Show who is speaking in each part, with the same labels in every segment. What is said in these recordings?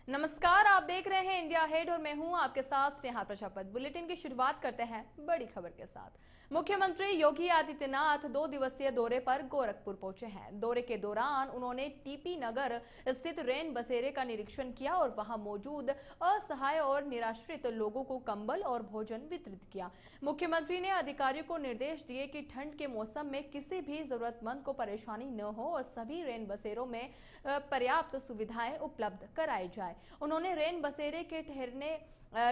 Speaker 1: नमस्कार, आप देख रहे हैं इंडिया हेड और मैं हूं आपके साथ स्नेहा प्रजापत। बुलेटिन की शुरुआत करते हैं बड़ी खबर के साथ। मुख्यमंत्री योगी आदित्यनाथ 2 दिवसीय दौरे पर गोरखपुर पहुंचे हैं। दौरे के दौरान उन्होंने टीपी नगर स्थित रैन बसेरे का निरीक्षण किया और वहां मौजूद असहाय और निराश्रित लोगों को कंबल और भोजन वितरित किया। मुख्यमंत्री ने अधिकारियों को निर्देश दिए कि ठंड के मौसम में किसी भी जरूरतमंद को परेशानी न हो और सभी रैन बसेरों में पर्याप्त सुविधाएं उपलब्ध कराई जाए। उन्होंने रैन बसेरे के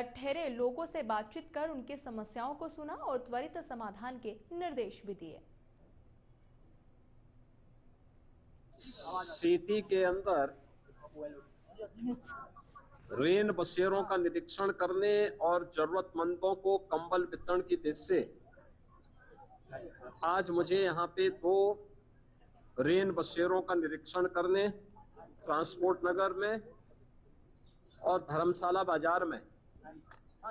Speaker 1: ठहरे लोगों से बातचीत कर उनकी समस्याओं को सुना और त्वरित समाधान के निर्देश भी दिए।
Speaker 2: सिटी के अंदर रैन बसेरों का निरीक्षण करने और जरूरतमंदों को कंबल वितरण की दृष्टि से आज मुझे यहाँ पे 2 रैन बसेरों का निरीक्षण करने ट्रांसपोर्ट नगर में और धर्मशाला बाजार में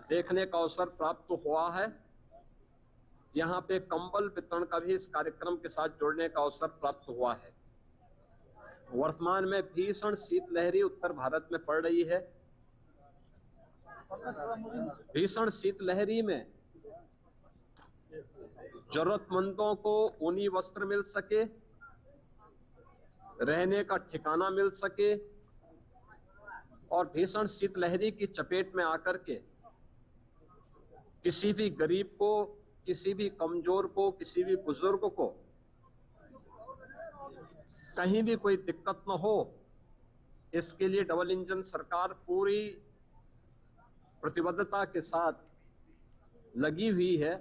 Speaker 2: देखने का अवसर प्राप्त हुआ है। यहाँ पे कंबल वितरण का भी इस कार्यक्रम के साथ जोड़ने का अवसर प्राप्त हुआ है। वर्तमान में भीषण शीतलहरी उत्तर भारत में पड़ रही है। भीषण शीतलहरी में जरूरतमंदों को ऊनी वस्त्र मिल सके, रहने का ठिकाना मिल सके और भीषण शीतलहरी की चपेट में आकर के किसी भी गरीब को, किसी भी कमजोर को, किसी भी बुजुर्ग को कहीं भी कोई दिक्कत न हो, इसके लिए डबल इंजन सरकार पूरी प्रतिबद्धता के साथ लगी हुई है।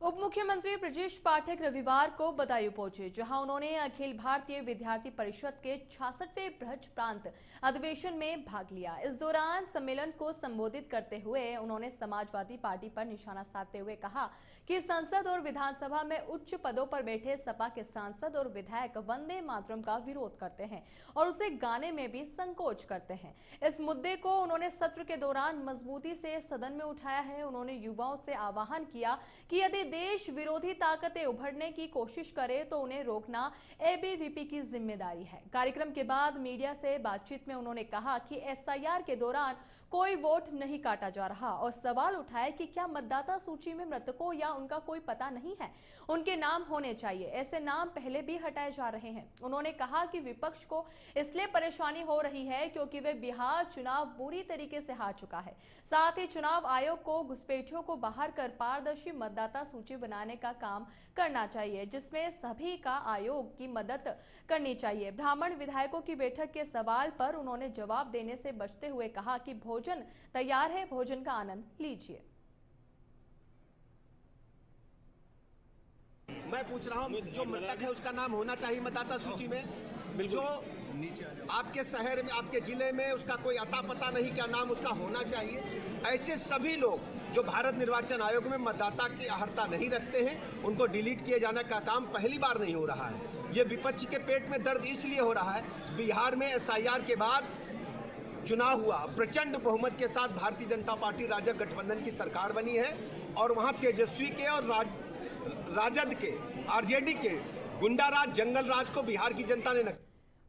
Speaker 1: उप मुख्यमंत्री ब्रजेश पाठक रविवार को बदायूं पहुंचे, जहां उन्होंने अखिल भारतीय विद्यार्थी परिषद के 66वें ब्रज प्रांत अधिवेशन में भाग लिया। इस दौरान सम्मेलन को संबोधित करते हुए उन्होंने समाजवादी पार्टी पर निशाना साधते हुए कहा कि संसद और विधानसभा में उच्च पदों पर बैठे सपा के सांसद और विधायक वंदे मातरम का विरोध करते हैं और उसे गाने में भी संकोच करते हैं। इस मुद्दे को उन्होंने सत्र के दौरान मजबूती से सदन में उठाया है। उन्होंने युवाओं से आह्वान किया कि यदि देश विरोधी ताकतें उभरने की कोशिश करे तो उन्हें रोकना एबीवीपी की जिम्मेदारी है। कार्यक्रम के बाद मीडिया से बातचीत में उन्होंने कहा कि एसआईआर के दौरान कोई वोट नहीं काटा जा रहा और सवाल उठाया कि क्या मतदाता सूची में मृतकों या उनका कोई पता नहीं है, उनके नाम होने चाहिए। ऐसे नाम पहले भी हटाए जा रहे हैं। उन्होंने कहा कि विपक्ष को इसलिए परेशानी हो रही है क्योंकि वे बिहार चुनाव बुरी तरीके से हार चुका है। साथ ही चुनाव आयोग को घुसपैठियों को बाहर कर पारदर्शी मतदाता सूची बनाने का काम करना चाहिए, जिसमें सभी का आयोग की मदद करनी चाहिए। ब्राह्मण विधायकों की बैठक के सवाल पर उन्होंने जवाब देने से बचते हुए कहा कि भोजन तैयार है, भोजन का आनंद लीजिए।
Speaker 3: मैं पूछ रहा हूँ, जो मृतक है उसका नाम होना चाहिए मतदाता सूची में। जो आपके शहर में, आपके जिले में उसका कोई अता पता नहीं, क्या नाम उसका होना चाहिए। ऐसे सभी लोग जो भारत निर्वाचन आयोग में मतदाता की अहर्ता नहीं रखते हैं, उनको डिलीट किए जाने का काम पहली बार नहीं हो रहा है। ये विपक्ष के पेट में दर्द इसलिए हो रहा है, बिहार में एसआईआर के बाद चुनाव हुआ, प्रचंड बहुमत के साथ भारतीय जनता पार्टी राजग गठबंधन की सरकार बनी है और वहाँ तेजस्वी के और राजद के, आरजेडी के गुंडाराज, जंगल राज को बिहार की जनता ने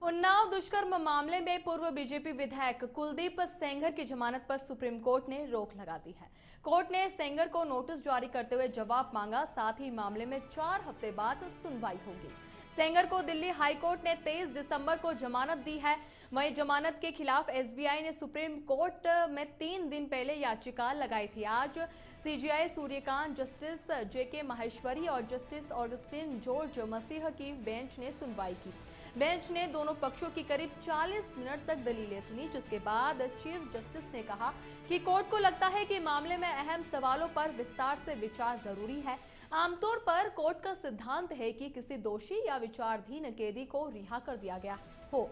Speaker 1: उन्नाव दुष्कर्म मामले में पूर्व बीजेपी विधायक कुलदीप सेंगर की जमानत पर सुप्रीम कोर्ट ने रोक लगा दी है। कोर्ट ने सेंगर को नोटिस जारी करते हुए जवाब मांगा। साथ ही मामले में 4 हफ्ते बाद सुनवाई होगी। सेंगर को दिल्ली हाई कोर्ट ने 23 दिसंबर को जमानत दी है। वहीं जमानत के खिलाफ एसबीआई ने सुप्रीम कोर्ट में 3 दिन पहले याचिका लगाई थी। आज सीजीआई सूर्यकांत, जस्टिस जेके माहेश्वरी और जस्टिस ऑगस्टिन जॉर्ज मसीह की बेंच ने सुनवाई की। बेंच ने दोनों पक्षों की करीब 40 मिनट तक दलीलें सुनी, जिसके बाद चीफ जस्टिस ने कहा कि कोर्ट को लगता है कि मामले में अहम सवालों पर विस्तार से विचार जरूरी है। आमतौर पर कोर्ट का सिद्धांत है कि किसी दोषी या विचाराधीन कैदी को रिहा कर दिया गया हो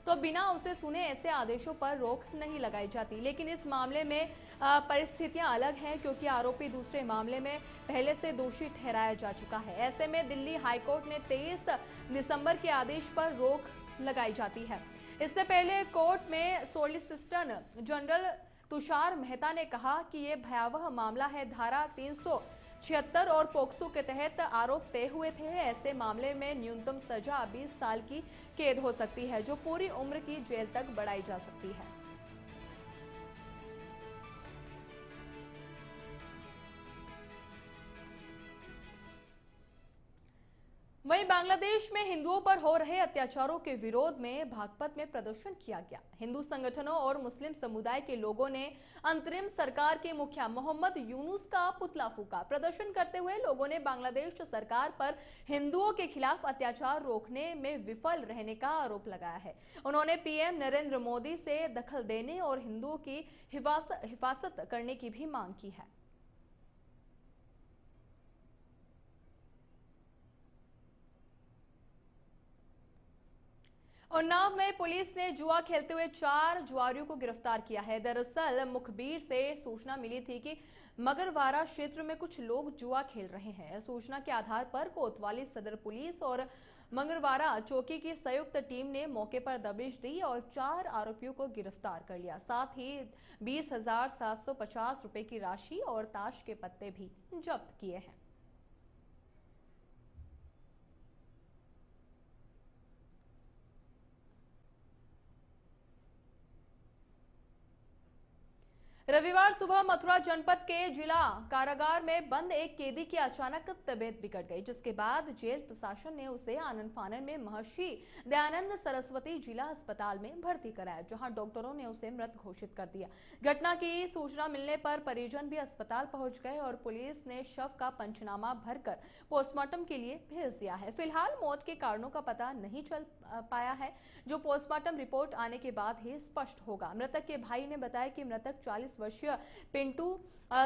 Speaker 1: तो बिना उसे सुने ऐसे आदेशों पर रोक नहीं लगाई जाती, लेकिन इस मामले में परिस्थितियां अलग हैं क्योंकि आरोपी दूसरे मामले में पहले से दोषी ठहराया जा चुका है। ऐसे में दिल्ली हाईकोर्ट ने 23 दिसंबर के आदेश पर रोक लगाई जाती है। इससे पहले कोर्ट में सॉलिसिटर जनरल तुषार मेहता ने कहा कि यह भयावह मामला है। धारा 76 और पोक्सो के तहत आरोप तय हुए थे। ऐसे मामले में न्यूनतम सजा 20 साल की कैद हो सकती है, जो पूरी उम्र की जेल तक बढ़ाई जा सकती है। वहीं बांग्लादेश में हिंदुओं पर हो रहे अत्याचारों के विरोध में बागपत में प्रदर्शन किया गया। हिंदू संगठनों और मुस्लिम समुदाय के लोगों ने अंतरिम सरकार के मुखिया मोहम्मद यूनुस का पुतला फूंका। प्रदर्शन करते हुए लोगों ने बांग्लादेश सरकार पर हिंदुओं के खिलाफ अत्याचार रोकने में विफल रहने का आरोप लगाया है। उन्होंने पीएम नरेंद्र मोदी से दखल देने और हिंदुओं की हिफाजत करने की भी मांग की है। उन्नाव में पुलिस ने जुआ खेलते हुए 4 जुआरियों को गिरफ्तार किया है। दरअसल मुखबिर से सूचना मिली थी कि मगरवाड़ा क्षेत्र में कुछ लोग जुआ खेल रहे हैं। सूचना के आधार पर कोतवाली सदर पुलिस और मंगलवाड़ा चौकी की संयुक्त टीम ने मौके पर दबिश दी और 4 आरोपियों को गिरफ्तार कर लिया। साथ ही 20,750 रुपए की राशि और ताश के पत्ते भी जब्त किए हैं। रविवार सुबह मथुरा जनपद के जिला कारागार में बंद एक कैदी की अचानक तबीयत बिगड़ गई, जिसके बाद जेल प्रशासन ने उसे आनन फानन में महर्षि दयानंद सरस्वती जिला अस्पताल में भर्ती कराया, जहां डॉक्टरों ने उसे मृत घोषित कर दिया। घटना की सूचना मिलने पर परिजन भी अस्पताल पहुंच गए और पुलिस ने शव का पंचनामा भरकर पोस्टमार्टम के लिए भेज दिया है। फिलहाल मौत के कारणों का पता नहीं चल पाया है, जो पोस्टमार्टम रिपोर्ट आने के बाद ही स्पष्ट होगा। मृतक के भाई ने बताया कि मृतक 40 वर्षीय पिंटू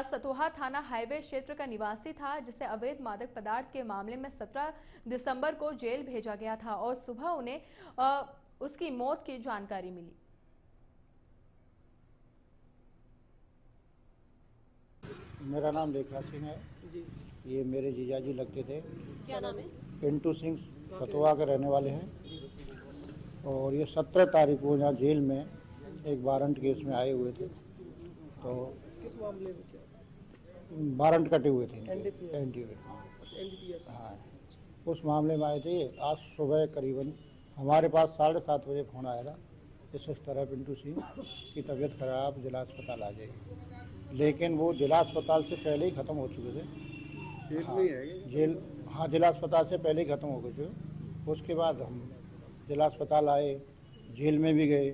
Speaker 1: सतोहा थाना हाईवे क्षेत्र का निवासी था, जिसे अवैध मादक पदार्थ के मामले में 17 दिसंबर को जेल भेजा गया था और सुबह उन्हें उसकी मौत की जानकारी मिली।
Speaker 4: मेरा नाम लेखा सिंह है जी। ये मेरे जीजाजी लगते थे।
Speaker 1: क्या नाम है?
Speaker 4: पिंटू सिंह सतोहा के रहने वाले हैं और ये 17 तारीख को यहाँ जेल में एक वारंट केस में आए हुए थे। तो
Speaker 5: किस मामले में क्या?
Speaker 4: वारंट कटे हुए थे एनडीपीएस। हाँ, उस मामले में आए थे। आज सुबह करीबन हमारे पास 7:30 बजे फ़ोन आया था, इस तरह पिंटू सिंह की तबीयत खराब, जिला अस्पताल आ जाएगी। लेकिन वो जिला अस्पताल से पहले ही ख़त्म हो चुके थे। हाँ, जिला अस्पताल से पहले ही ख़त्म हो गए थे। उसके बाद हम जिला अस्पताल आए, जेल में भी गए।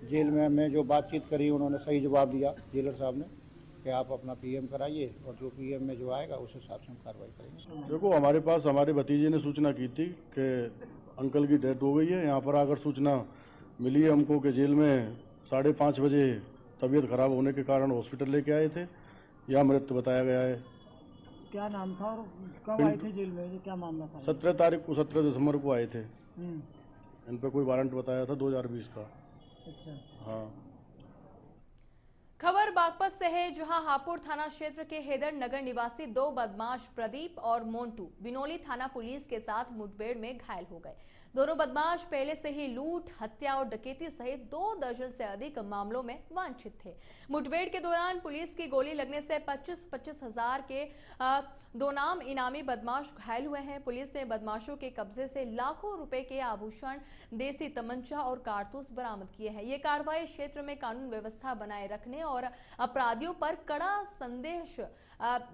Speaker 4: जेल में हमें जो बातचीत करी, उन्होंने सही जवाब दिया जेलर साहब ने कि आप अपना पीएम कराइए और जो पीएम में जो आएगा उस हिसाब से हम कार्रवाई करेंगे।
Speaker 6: देखो, हमारे पास हमारे भतीजे ने सूचना की थी कि अंकल की डेथ हो गई है। यहाँ पर आकर सूचना मिली है हमको कि जेल में 5:30 बजे तबीयत खराब होने के कारण हॉस्पिटल लेके आए थे। यहाँ मृत बताया गया है।
Speaker 5: क्या नाम था और कब आए थे जेल में? ये क्या मामला था?
Speaker 6: 17 तारीख को 17 दिसंबर को आए थे। इन पर कोई वारंट बताया था 2020 का।
Speaker 5: अच्छा।
Speaker 6: हाँ।
Speaker 1: खबर बागपत से है, जहां हापुड़ थाना क्षेत्र के हैदर नगर निवासी 2 बदमाश प्रदीप और मोन्टू बिनोली थाना पुलिस के साथ मुठभेड़ में घायल हो गए। दोनों बदमाश पहले से ही लूट, हत्या और डकैती सहित 2 दर्जन से अधिक मामलों में वांछित थे। मुठभेड़ के दौरान पुलिस की गोली लगने से 25-25 हजार के 2 नाम इनामी बदमाश घायल हुए हैं। पुलिस ने बदमाशों के कब्जे से लाखों रुपए के आभूषण, देसी तमंचा और कारतूस बरामद किए हैं। ये कार्रवाई क्षेत्र में कानून व्यवस्था बनाए रखने और अपराधियों पर कड़ा संदेश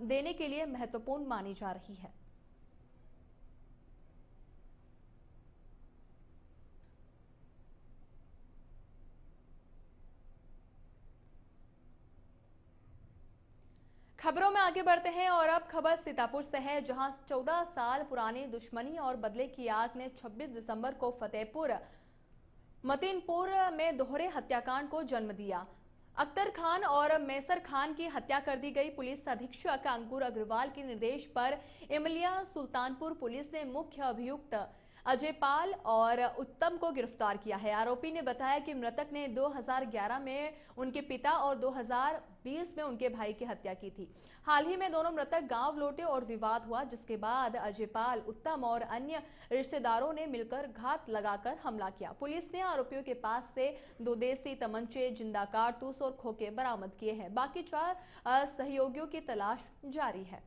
Speaker 1: देने के लिए महत्वपूर्ण मानी जा रही है। खबरों में आगे बढ़ते हैं और अब खबर सीतापुर से है, जहां 14 साल पुरानी दुश्मनी और बदले की आग ने 26 दिसंबर को फतेहपुर मतीनपुर में दोहरे हत्याकांड को जन्म दिया। अख्तर खान और मैसर खान की हत्या कर दी गई। पुलिस अधीक्षक अंकुर अग्रवाल के निर्देश पर इमलिया सुल्तानपुर पुलिस ने मुख्य अभियुक्त अजय पाल और उत्तम को गिरफ्तार किया है। आरोपी ने बताया कि मृतक ने 2011 में उनके पिता और 2020 में उनके भाई की हत्या की थी। हाल ही में दोनों मृतक गांव लौटे और विवाद हुआ, जिसके बाद अजय पाल, उत्तम और अन्य रिश्तेदारों ने मिलकर घात लगाकर हमला किया। पुलिस ने आरोपियों के पास से 2 देसी तमंचे, जिंदा कारतूस और खोखे बरामद किए हैं। बाकी 4 सहयोगियों की तलाश जारी है।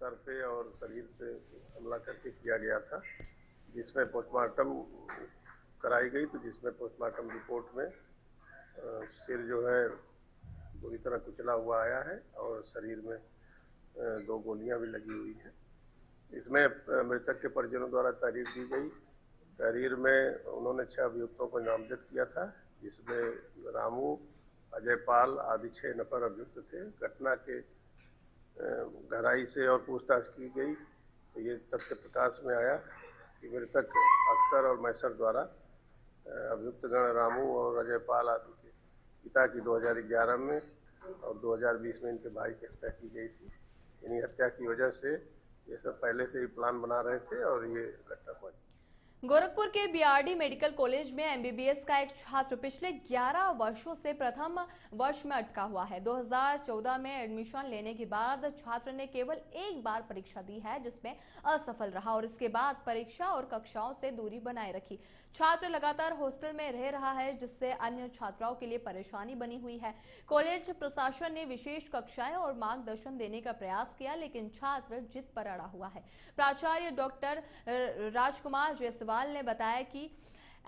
Speaker 7: सर पे और शरीर पे हमला करके किया गया था, जिसमें पोस्टमार्टम कराई गई, तो जिसमें पोस्टमार्टम रिपोर्ट में सिर जो है बुरी तरह कुचला हुआ आया है और शरीर में 2 गोलियां भी लगी हुई है। इसमें मृतक के परिजनों द्वारा तहरीर दी गई। तहरीर में उन्होंने 6 अभियुक्तों को नामजद किया था, जिसमें रामू, अजय पाल आदि 6 नफर अभियुक्त थे। घटना के गहराई से और पूछताछ की गई तो ये तथ्य प्रकाश में आया कि मृतक अख्तर और मैसर द्वारा अभियुक्तगण रामू और अजय पाल आदि के पिता की 2011 में और 2020 में इनके भाई की हत्या की गई थी। इन्हीं हत्या की वजह से ये सब पहले से ही प्लान बना रहे थे और ये घटना हुई।
Speaker 1: गोरखपुर के बीआरडी मेडिकल कॉलेज में एमबीबीएस का एक छात्र पिछले 11 वर्षों से प्रथम वर्ष में अटका हुआ है। 2014 में एडमिशन लेने के बाद छात्र ने केवल एक बार परीक्षा दी है, जिसमें असफल रहा और इसके बाद परीक्षा और कक्षाओं से दूरी बनाए रखी। छात्र लगातार हॉस्टल में रह रहा है, जिससे अन्य छात्राओं के लिए परेशानी बनी हुई है। कॉलेज प्रशासन ने विशेष कक्षाएं और मार्गदर्शन देने का प्रयास किया, लेकिन छात्र जिद पर अड़ा हुआ है। प्राचार्य डॉक्टर राजकुमार जायसवाल ने बताया कि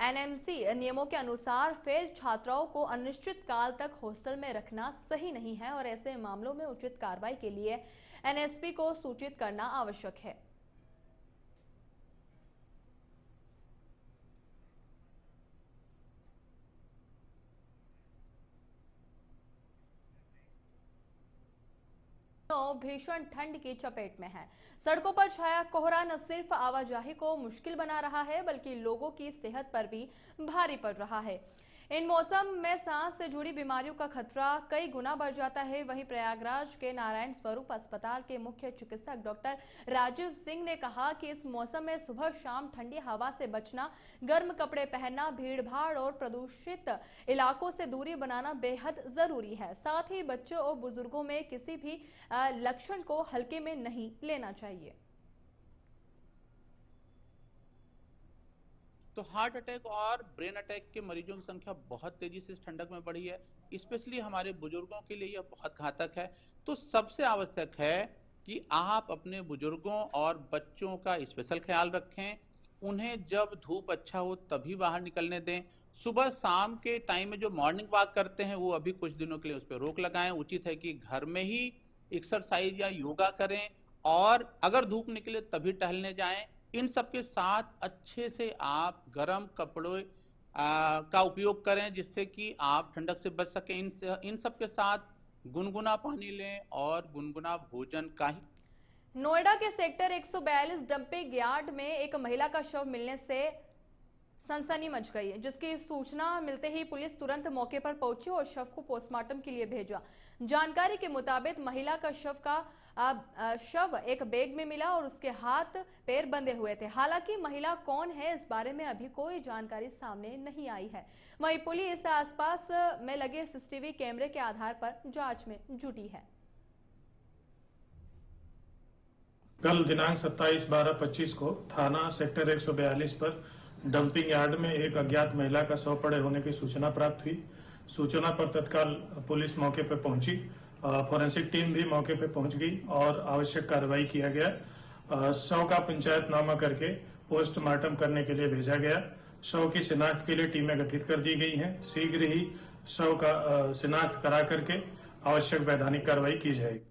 Speaker 1: एनएमसी नियमों के अनुसार फेल छात्राओं को अनिश्चित काल तक हॉस्टल में रखना सही नहीं है और ऐसे मामलों में उचित कार्रवाई के लिए एनएसपी को सूचित करना आवश्यक है। भीषण ठंड की चपेट में है। सड़कों पर छाया कोहरा न सिर्फ आवाजाही को मुश्किल बना रहा है, बल्कि लोगों की सेहत पर भी भारी पड़ रहा है। इन मौसम में सांस से जुड़ी बीमारियों का खतरा कई गुना बढ़ जाता है। वहीं प्रयागराज के नारायण स्वरूप अस्पताल के मुख्य चिकित्सक डॉक्टर राजीव सिंह ने कहा कि इस मौसम में सुबह शाम ठंडी हवा से बचना, गर्म कपड़े पहनना, भीड़-भाड़ और प्रदूषित इलाकों से दूरी बनाना बेहद जरूरी है। साथ ही बच्चों और बुजुर्गों में किसी भी लक्षण को हल्के में नहीं लेना चाहिए।
Speaker 8: तो हार्ट अटैक और ब्रेन अटैक के मरीजों की संख्या बहुत तेजी से इस ठंडक में बढ़ी है। स्पेशली हमारे बुजुर्गों के लिए यह बहुत घातक है। तो सबसे आवश्यक है कि आप अपने बुजुर्गों और बच्चों का स्पेशल ख्याल रखें। उन्हें जब धूप अच्छा हो तभी बाहर निकलने दें। सुबह शाम के टाइम में जो मॉर्निंग वॉक करते हैं वो अभी कुछ दिनों के लिए उस पर रोक लगाएं। उचित है कि घर में ही एक्सरसाइज या योगा करें और अगर धूप निकले तभी टहलने जाएं। इन सब के साथ अच्छे से आप गर्म कपड़ों का उपयोग करें, जिससे कि आप ठंडक से बच सकें। इन सब के साथ गुनगुना पानी लें और गुनगुना भोजन का ही।
Speaker 1: नोएडा के सेक्टर 142 डंपिंग यार्ड में एक महिला का शव मिलने से सनसनी मच गई है, जिसकी सूचना मिलते ही पुलिस तुरंत मौके पर पहुंची और शव को पोस्टमार्टम के लिए भेजा। जानकारी के मुताबिक महिला का शव एक बैग में मिला और उसके हाथ पैर बंधे हुए थे। हालांकि महिला कौन है इस बारे में अभी कोई जानकारी सामने नहीं आई है। वहीं पुलिस आसपास में लगे सीसीटीवी कैमरे के आधार पर जांच में जुटी है।
Speaker 9: कल दिनांक 27/12/25 को थाना सेक्टर 142 पर डंपिंग यार्ड में एक अज्ञात महिला का शव पड़े होने की सूचना प्राप्त हुई। सूचना पर तत्काल पुलिस मौके पर पहुंची। फॉरेंसिक टीम भी मौके पर पहुंच गई और आवश्यक कार्रवाई किया गया। शव का पंचायतनामा करके पोस्टमार्टम करने के लिए भेजा गया। शव की शिनाख्त के लिए टीमें गठित कर दी गई हैं। शीघ्र ही शव का शिनाख्त करा करके आवश्यक वैधानिक कार्रवाई की जाएगी।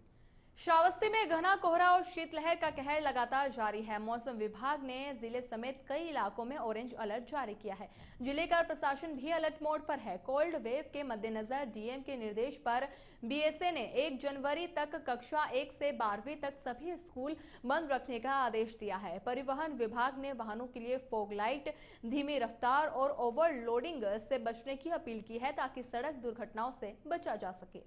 Speaker 1: श्रावस्ती में घना कोहरा और शीतलहर का कहर लगातार जारी है। मौसम विभाग ने जिले समेत कई इलाकों में ऑरेंज अलर्ट जारी किया है। जिले का प्रशासन भी अलर्ट मोड पर है। कोल्ड वेव के मद्देनजर डीएम के निर्देश पर बीएसए ने 1 जनवरी तक कक्षा 1 से 12वीं तक सभी स्कूल बंद रखने का आदेश दिया है। परिवहन विभाग ने वाहनों के लिए फॉग लाइट, धीमी रफ्तार और ओवरलोडिंग से बचने की अपील की है, ताकि सड़क दुर्घटनाओं से बचा जा सके।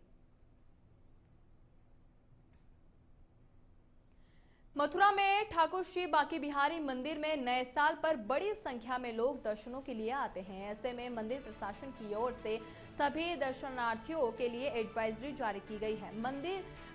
Speaker 1: मथुरा में ठाकुर श्री बांके बिहारी मंदिर में नए साल पर बड़ी संख्या में लोग दर्शनों के लिए आते हैं। ऐसे में मंदिर प्रशासन की ओर से सभी दर्शनार्थियों के लिए एडवाइजरी जारी की गई है।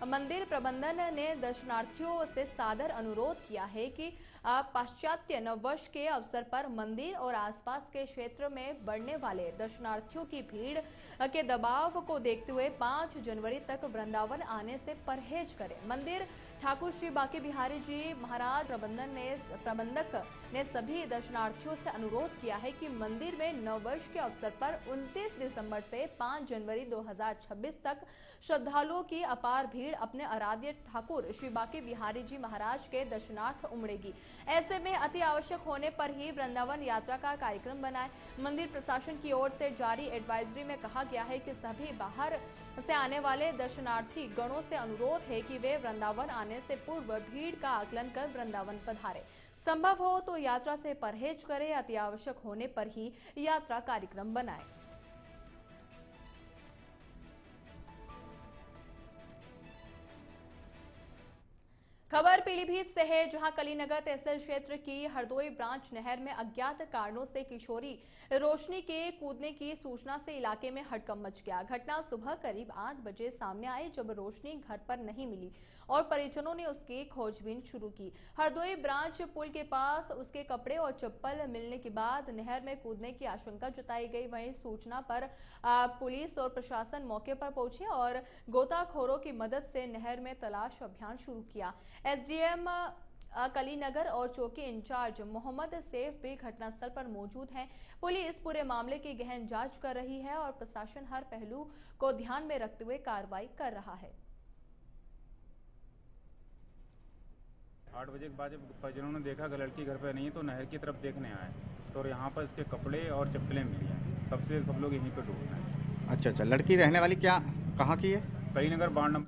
Speaker 1: मंदिर प्रबंधन ने दर्शनार्थियों से सादर अनुरोध किया है कि पाश्चात्य नववर्ष के अवसर पर मंदिर और आसपास के क्षेत्र में बढ़ने वाले दर्शनार्थियों की भीड़ के दबाव को देखते हुए 5 जनवरी तक वृंदावन आने से परहेज करें। मंदिर ठाकुर श्री बांके बिहारी जी महाराज प्रबंधक ने सभी दर्शनार्थियों से अनुरोध किया है कि मंदिर में नववर्ष के अवसर पर 29 दिसंबर से 5 जनवरी 2026 तक श्रद्धालुओं की अपार भीड़ अपने आराध्य ठाकुर श्री बांके बिहारी जी महाराज के दर्शनार्थ उमड़ेगी। ऐसे में अति आवश्यक होने पर ही वृंदावन यात्रा का कार्यक्रम बनाए। मंदिर प्रशासन की ओर से जारी एडवाइजरी में कहा गया है कि सभी बाहर से आने वाले दर्शनार्थी गणों से अनुरोध है कि वे वृंदावन आने से पूर्व भीड़ का आकलन कर वृंदावन पधारे। संभव हो तो यात्रा से परहेज करें, अति आवश्यक होने पर ही यात्रा कार्यक्रम बनाएं। खबर पीलीभीत से है, जहां कलीनगर तहसील क्षेत्र की हरदोई ब्रांच नहर में अज्ञात कारणों से किशोरी रोशनी के कूदने की सूचना से इलाके में हड़कंप मच गया। घटना सुबह करीब 8 बजे सामने आई, जब रोशनी घर पर नहीं मिली और परिजनों ने उसकी खोजबीन शुरू की। हरदोई ब्रांच पुल के पास उसके कपड़े और चप्पल मिलने के बाद नहर में कूदने की आशंका जताई गई। वहीं सूचना पर पुलिस और प्रशासन मौके पर पहुंचे और गोताखोरों की मदद से नहर में तलाश अभियान शुरू किया। एसडीएम कलीनगर और चौकी इंचार्ज मोहम्मद सैफ भी घटनास्थल पर मौजूद हैं। पुलिस पूरे मामले की गहन जांच कर रही है और प्रशासन हर पहलू को ध्यान में रखते हुए कार्रवाई कर रहा है।
Speaker 10: 8 बजे के बाद जब परिजनों ने देखा कि लड़की घर पर नहीं है तो नहर की तरफ देखने आए तो यहाँ पर इसके कपड़े और चप्पलें मिली हैं। तब से सब लोग यहीं पर ढूंढ रहे हैं।
Speaker 11: अच्छा, लड़की रहने वाली कहाँ की है?
Speaker 10: कलीनगर बाढ़।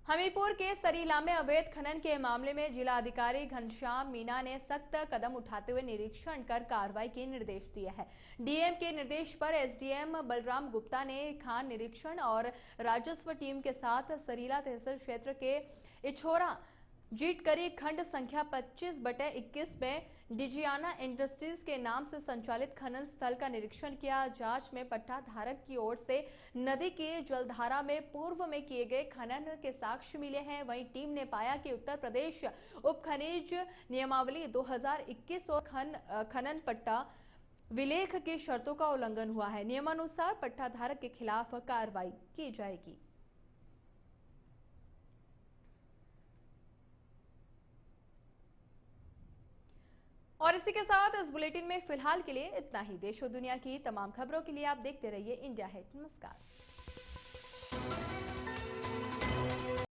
Speaker 1: हमीरपुर के सरीला में अवैध खनन के मामले में जिला अधिकारी घनश्याम मीना ने सख्त कदम उठाते हुए निरीक्षण कर कार्रवाई के निर्देश दिए हैं। डीएम के निर्देश पर एसडीएम बलराम गुप्ता ने खान निरीक्षण और राजस्व टीम के साथ सरीला तहसील क्षेत्र के इछोरा जीटकरी खंड संख्या 25/21 में डिजियाना इंडस्ट्रीज के नाम से संचालित खनन स्थल का निरीक्षण किया। जांच में पट्टा धारक की ओर से नदी की जलधारा में पूर्व में किए गए खनन के साक्ष्य मिले हैं। वहीं टीम ने पाया कि उत्तर प्रदेश उप खनिज नियमावली 2021 और खनन पट्टा विलेख की शर्तों का उल्लंघन हुआ है। नियमानुसार पट्टा धारक के खिलाफ कार्रवाई की जाएगी। और इसी के साथ इस बुलेटिन में फिलहाल के लिए इतना ही। देश और दुनिया की तमाम खबरों के लिए आप देखते रहिए इंडिया हिट। नमस्कार।